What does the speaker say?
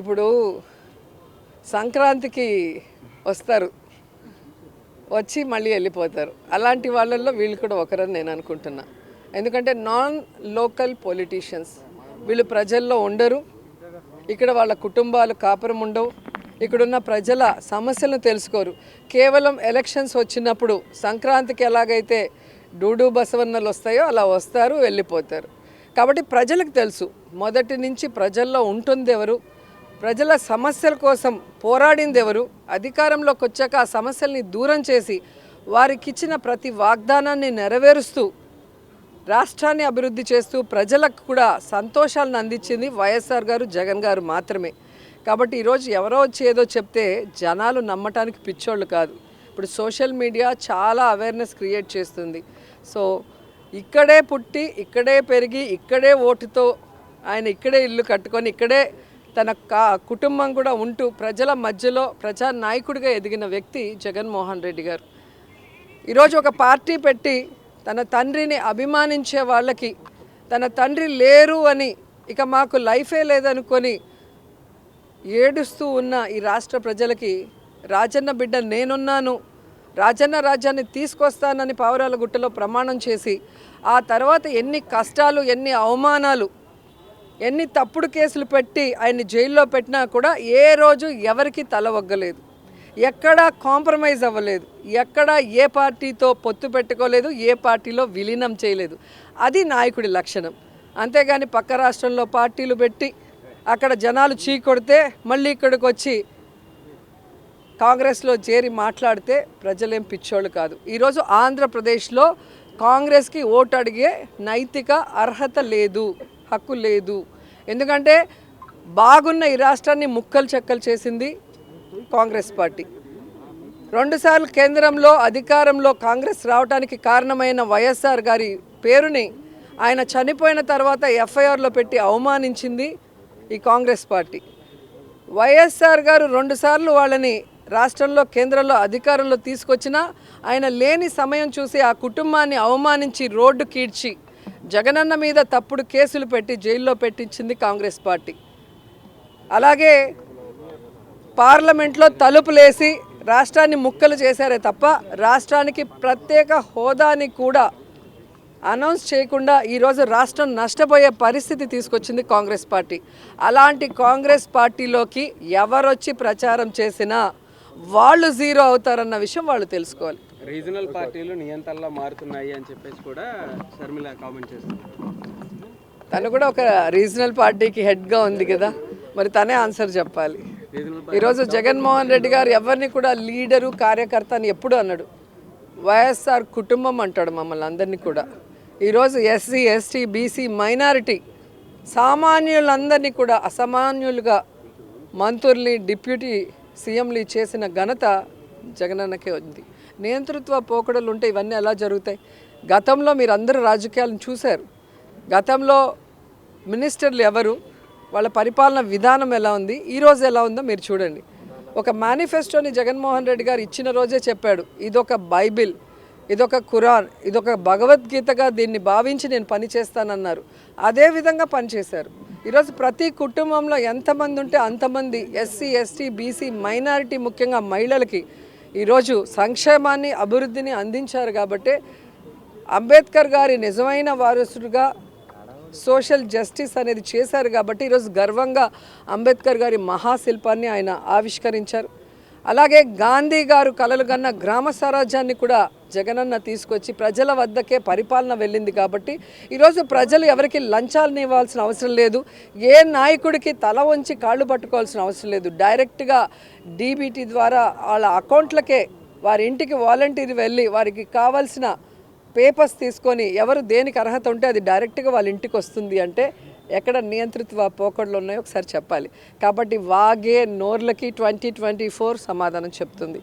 ఇప్పుడు సంక్రాంతికి వస్తారు, వచ్చి మళ్ళీ వెళ్ళిపోతారు. అలాంటి వాళ్ళల్లో వీళ్ళు కూడా ఒకరని నేను అనుకుంటున్నా. ఎందుకంటే నాన్ లోకల్ పొలిటీషియన్స్, వీళ్ళు ప్రజల్లో ఉండరు, ఇక్కడ వాళ్ళ కుటుంబాలు కాపురం ఉండవు, ఇక్కడున్న ప్రజల సమస్యలను తెలుసుకోరు. కేవలం ఎలక్షన్స్ వచ్చినప్పుడు సంక్రాంతికి ఎలాగైతే డూడు బసవన్నలు వస్తాయో అలా వస్తారు, వెళ్ళిపోతారు. కాబట్టి ప్రజలకు తెలుసు మొదటి నుంచి ప్రజల్లో ఉంటుంది ఎవరు, ప్రజల సమస్యల కోసం పోరాడింది ఎవరు, అధికారంలోకి వచ్చాక ఆ సమస్యల్ని దూరం చేసి వారికి ఇచ్చిన ప్రతి వాగ్దానాన్ని నెరవేరుస్తూ రాష్ట్రాన్ని అభివృద్ధి చేస్తూ ప్రజలకు కూడా సంతోషాలను అందించింది వైఎస్ఆర్ గారు, జగన్ గారు మాత్రమే. కాబట్టి ఈరోజు ఎవరో వచ్చి ఏదో చెప్తే జనాలు నమ్మటానికి పిచ్చోళ్ళు కాదు. ఇప్పుడు సోషల్ మీడియా చాలా అవేర్నెస్ క్రియేట్ చేస్తుంది. సో ఇక్కడే పుట్టి, ఇక్కడే పెరిగి, ఇక్కడే ఓటుతో ఆయన ఇక్కడే ఇల్లు కట్టుకొని, ఇక్కడే తన కుటుంబం కూడా ఉంటూ ప్రజల మధ్యలో ప్రజానాయకుడిగా ఎదిగిన వ్యక్తి జగన్మోహన్ రెడ్డి గారు. ఈరోజు ఒక పార్టీ పెట్టి తన తండ్రిని అభిమానించే వాళ్ళకి తన తండ్రి లేరు అని, ఇక మాకు లైఫే లేదనుకొని ఏడుస్తూ ఉన్న ఈ రాష్ట్ర ప్రజలకి రాజన్న బిడ్డ నేనున్నాను, రాజన్న రాజ్యాన్ని తీసుకొస్తానని పావురాల గుట్టలో ప్రమాణం చేసి ఆ తర్వాత ఎన్ని కష్టాలు, ఎన్ని అవమానాలు, ఎన్ని తప్పుడు కేసులు పెట్టి ఆయన్ని జైల్లో పెట్టినా కూడా ఏ రోజు ఎవరికి తల ఒగ్గలేదు, ఎక్కడా కాంప్రమైజ్ అవ్వలేదు, ఎక్కడా ఏ పార్టీతో పొత్తు పెట్టుకోలేదు, ఏ పార్టీలో విలీనం చేయలేదు. అది నాయకుడి లక్షణం. అంతేగాని పక్క రాష్ట్రంలో పార్టీలు పెట్టి అక్కడ జనాలు చీకొడితే మళ్ళీ ఇక్కడికి వచ్చి కాంగ్రెస్లో చేరి మాట్లాడితే ప్రజలేం పిచ్చోళ్ళు కాదు. ఈరోజు ఆంధ్రప్రదేశ్లో కాంగ్రెస్కి ఓటు అడిగే నైతిక అర్హత లేదు, హక్కు లేదు. ఎందుకంటే బాగున్న ఈ రాష్ట్రాన్ని ముక్కలు చెక్కలు చేసింది కాంగ్రెస్ పార్టీ. 2 సార్లు కేంద్రంలో అధికారంలో కాంగ్రెస్ రావడానికి కారణమైన వైఎస్ఆర్ గారి పేరుని ఆయన చనిపోయిన తర్వాత ఎఫ్ఐఆర్లో పెట్టి అవమానించింది ఈ కాంగ్రెస్ పార్టీ. వైఎస్ఆర్ గారు 2 సార్లు వాళ్ళని రాష్ట్రంలో కేంద్రంలో అధికారంలో తీసుకొచ్చినా ఆయన లేని సమయం చూసి ఆ కుటుంబాన్ని అవమానించి రోడ్డు కీడ్చి జగనన్న మీద తప్పుడు కేసులు పెట్టి జైల్లో పెట్టించింది కాంగ్రెస్ పార్టీ. అలాగే పార్లమెంట్లో తలుపులేసి రాష్ట్రాన్ని ముక్కలు చేశారే తప్ప రాష్ట్రానికి ప్రత్యేక హోదాని కూడా అనౌన్స్ చేయకుండా ఈరోజు రాష్ట్రం నష్టపోయే పరిస్థితి తీసుకొచ్చింది కాంగ్రెస్ పార్టీ. అలాంటి కాంగ్రెస్ పార్టీలోకి ఎవరొచ్చి ప్రచారం చేసినా వాళ్ళు జీరో అవుతారన్న విషయం వాళ్ళు తెలుసుకోవాలి. రీజనల్ పార్టీలు నియంత్రణలో మారుతున్నాయి అని చెప్పేసి కూడా షర్మిల కామెంట్ చేస్తున్నారు. తను కూడా ఒక రీజనల్ పార్టీకి హెడ్గా ఉంది కదా, మరి తనే ఆన్సర్ చెప్పాలి. ఈరోజు జగన్మోహన్ రెడ్డి గారు ఎవరిని కూడా లీడరు, కార్యకర్త అని ఎప్పుడు అన్నాడు. వైఎస్ఆర్ కుటుంబం అంటాడు మమ్మల్ని అందరినీ కూడా. ఈరోజు ఎస్సీ, ఎస్టీ, బీసీ, మైనారిటీ సామాన్యులందరినీ కూడా అసామాన్యులుగా మంత్రుల్ని, డిప్యూటీ సీఎంలు చేసిన ఘనత జగనన్నకే ఉంది. నియంతృత్వ పోకడలు ఉంటే ఇవన్నీ ఎలా జరుగుతాయి? గతంలో మీరు అందరూ రాజకీయాలను చూశారు. గతంలో మినిస్టర్లు ఎవరు, వాళ్ళ పరిపాలన విధానం ఎలా ఉంది, ఈరోజు ఎలా ఉందో మీరు చూడండి. ఒక మేనిఫెస్టోని జగన్మోహన్ రెడ్డి గారు ఇచ్చిన రోజే చెప్పాడు, ఇదొక బైబిల్, ఇదొక ఖురాన్, ఇదొక భగవద్గీతగా దీన్ని భావించి నేను పనిచేస్తానన్నారు. అదేవిధంగా పనిచేశారు. ఈరోజు ప్రతి కుటుంబంలో ఎంతమంది ఉంటే అంతమంది ఎస్సీ, ఎస్టీ, బీసీ, మైనారిటీ, ముఖ్యంగా మహిళలకి ఈరోజు సంక్షేమాన్ని, అభివృద్ధిని అందించారు. కాబట్టి అంబేద్కర్ గారి నిజమైన వారసుడుగా సోషల్ జస్టిస్ అనేది చేశారు. కాబట్టి ఈరోజు గర్వంగా అంబేద్కర్ గారి మహాశిల్పాన్ని ఆయన ఆవిష్కరించారు. అలాగే గాంధీ గారు కలలు కన్న గ్రామ స్వరాజ్యాన్ని కూడా జగనన్న తీసుకొచ్చి ప్రజల వద్దకే పరిపాలన వెళ్ళింది. కాబట్టి ఈరోజు ప్రజలు ఎవరికి లంచాలను ఇవ్వాల్సిన అవసరం లేదు, ఏ నాయకుడికి తల వంచి కాళ్ళు పట్టుకోవాల్సిన అవసరం లేదు. డైరెక్ట్గా డీబీటీ ద్వారా వాళ్ళ అకౌంట్లకే వారి ఇంటికి వాలంటీర్ వెళ్ళి వారికి కావాల్సిన పేపర్స్ తీసుకొని ఎవరు దేనికి అర్హత ఉంటే అది డైరెక్ట్గా వాళ్ళ ఇంటికి వస్తుంది. అంటే ఎక్కడ నియంత్రిత పోకడలు ఉన్నాయో ఒకసారి చెప్పాలి. కాబట్టి వాగే నోర్లకి 2024 సమాధానం చెప్తుంది.